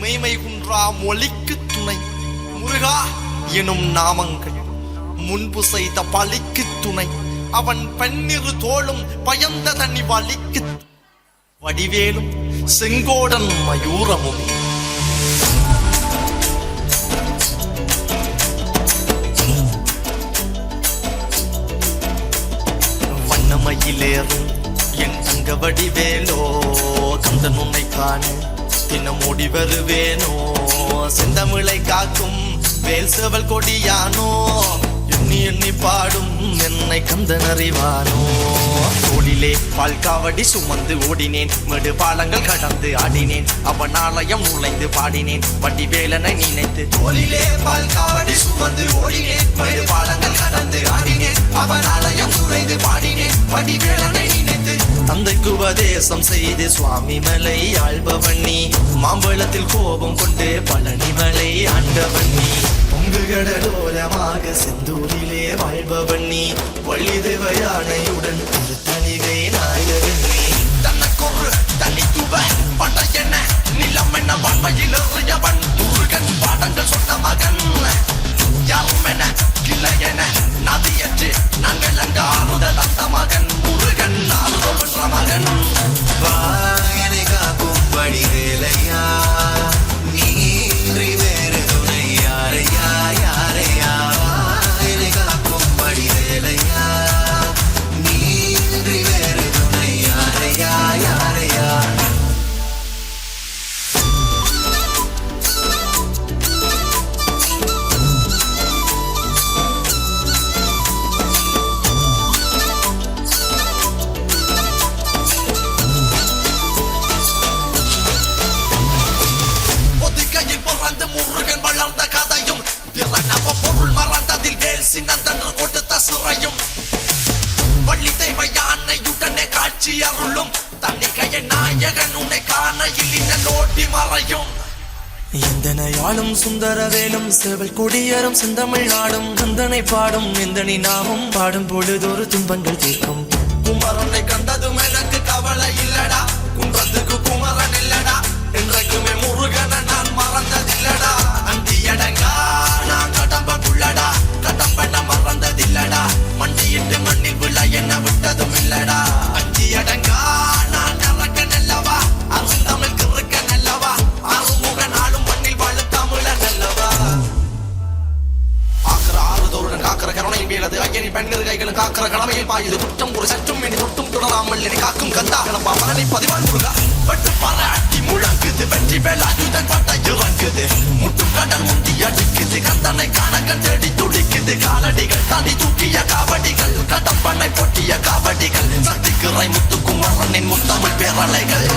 மெய்மை குன்றா மொழிக்கு துணை முருகா எனும் நாமங்கள் முன்பு செய்த பழிக்கு துணை அவன் பன்னிரு தோளும் பயந்த தனி வலிக்கு வடிவேலும் செங்கோடன் மயூரமும் வண்ணமயிலேறும் என் தங்க வடிவேலோ கந்தன் உன்னை காண தினம் ஓடி வருவேனோ செந்தமிழை காக்கும் வேல் செவல் கொடியானோ எண்ணி எண்ணி பாடும் என்னை கந்தன் அறிவானோ தோளிலே பால்காவடி சுமந்து ஓடினேன் மேடு பாலங்கள் கடந்து ஆடினேன் அவன் ஆலயம் நுழைந்து பாடினேன் வடிவேலனை நினைத்து தோளிலே பால்காவடி சுமந்து ஓடினேன் மேடு பாலங்கள் கடந்து ஆடினேன் அவன் ஆலயம் நுழைந்து பாடினேன் வடிவேலனை நினைத்து தந்தைக்கு உபதேசம் செய்து சுவாமி மலை ஆள்பவன் நீ மாம்பழத்தில் கோபம் கொண்டு பழனி மலை ஆண்டவன் நீ பொங்கு கடலோரமாக செந்தூரிலே வாழ்பவன் நீ வள்ளி தேவயானையுடன் திருத்தணிகை நாயகன் நீ தனக்கொரு தனித்துவ பண்டையென நிலம் என்ன வாழ்வையில் எறியவன் முருகன் பாடங்கள் சொன்ன மகன் யாரும் என கிளை என நதியற்று நாங்கள் அங்க ஆறுதல் அந்த மகன் முருகன் ஆறுதல் என்ற மகன் வாயனை காக்கும் வடிவேலையா நீன்றி வேறு துணை யாரையா யாரையா வாயனை காக்கும் வடிவேலையா நீன்றி வேறு துணை யாரையா யாரையா முருகன் வளர்ந்த கதையும் பிறனவ பொருள் மறந்ததில் வேல் சின்னந்தன்று கொடுத்த சிறையும் வள்ளி தெய்வ யானையுடனே காட்சி அருளும் தன்னிகைய நாயகன் உன்னை காணையில் இன்ன ஓட்டி மறையும் எந்தனையாளும் சுந்தரவேலும் சேவல் கொடியரும் செந்தமிழ் நாடும் கந்தனை பாடும் எந்தனி நாமும் பாடும் பொழுதொரு துன்பங்கள் தீர்க்கும் குமரனை கண்டதும் எனக்கு கவலை இல்லடா குன்றத்துக்கு குமரன் இல்லடா என்றைக்குமே முருகனை நான் மறந்ததில்லடா அந்தியடங்கா நான் கடம்பக்குள்ளடா கடம்பன மறந்ததில்லடா மண்டியிட்டு மண்ணில் விழ என்ன விட்டதும் இல்லடா அந்தியடங்கா நான் நரக்கன் அல்லவா அருந்தமிழ் கிறுக்கன் அல்லவா ஆறுமுகன் ஆளும் மண்ணில் வாழ தமிழன் அல்லவா ஆக்கிற ஆறுதோருடன் காக்கிற கருணையில் வீழது ஐயனி பெண்ணிரு கைகளும் காக்கிற கடமையில் பாயுது குற்றம் ஒரு சற்றும் இனி தொட்டும் தொடராமல் என்னை காக்கும் கந்தா கிளம்பா மகனை பதிவான் முருகா பட்டு பாராட்டி முழங்குது வெற்றி வேலாயுதன் பட்ட இறங்குது முட்டும் கடல் முந்தி அடிக்குது கந்தனை காண கண்டடி துடிக்குது காலடிகள் தாண்டி தூக்கிய காவடிகள் கடம்பனை பொட்டிய காவடிகள் சக்திக்குறை முத்துக்குமரனின் முத்தமிழ் பேரலைகள்